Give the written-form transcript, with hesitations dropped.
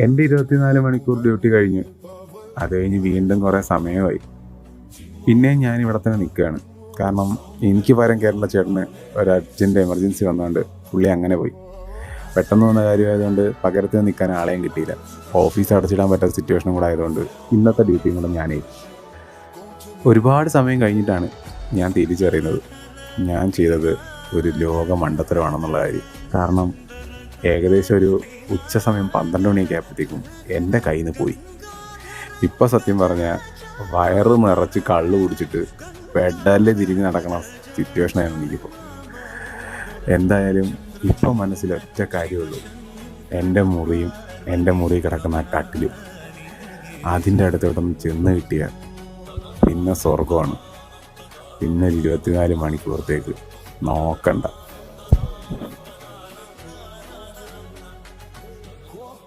എൻ്റെ 24 മണിക്കൂർ ഡ്യൂട്ടി കഴിഞ്ഞു. അത് കഴിഞ്ഞ് വീണ്ടും കുറേ സമയമായി. പിന്നെയും ഞാൻ ഇവിടെ തന്നെ നിൽക്കുകയാണ്. കാരണം എനിക്ക് പകരം കേരള ചേട്ടന് ഒരു അർജൻറ്റ് എമർജൻസി വന്നുകൊണ്ട് പുള്ളി അങ്ങനെ പോയി. പെട്ടെന്ന് വന്ന കാര്യമായതുകൊണ്ട് പകരത്തിന് നിൽക്കാൻ ആളെയും കിട്ടിയില്ല. ഓഫീസ് അടച്ചിടാൻ പറ്റാത്ത സിറ്റുവേഷനും കൂടെ ആയതുകൊണ്ട് ഇന്നത്തെ ഡ്യൂട്ടിയും കൂടെ ഞാനേ. ഒരുപാട് സമയം കഴിഞ്ഞിട്ടാണ് ഞാൻ തിരിച്ചറിയുന്നത് ഞാൻ ചെയ്തത് ഒരു ലോക മണ്ടത്തരമാണെന്നുള്ള കാര്യം. കാരണം ഏകദേശം ഒരു ഉച്ച സമയം 12 മണിയൊക്കെ ആയപ്പോഴത്തേക്കും എൻ്റെ കയ്യിൽ നിന്ന് പോയി. ഇപ്പം സത്യം പറഞ്ഞാൽ വയറ് നിറച്ച് കള്ള് കുടിച്ചിട്ട് പെഡലിൽ തിരിഞ്ഞ് നടക്കണ സിറ്റുവേഷനായിരുന്നു എനിക്കിപ്പോൾ. എന്തായാലും ഇപ്പം മനസ്സിലൊറ്റ കാര്യമുള്ളൂ, എൻ്റെ മുറിയും എൻ്റെ മുറി കിടക്കുന്ന ആ കട്ടിലും അതിൻ്റെ അടുത്തോട്ടൊന്ന് ചെന്ന് കിട്ടിയാൽ പിന്നെ സ്വർഗമാണ്. പിന്നെ ഒരു 24 മണിക്കൂറത്തേക്ക് നോക്കണ്ട.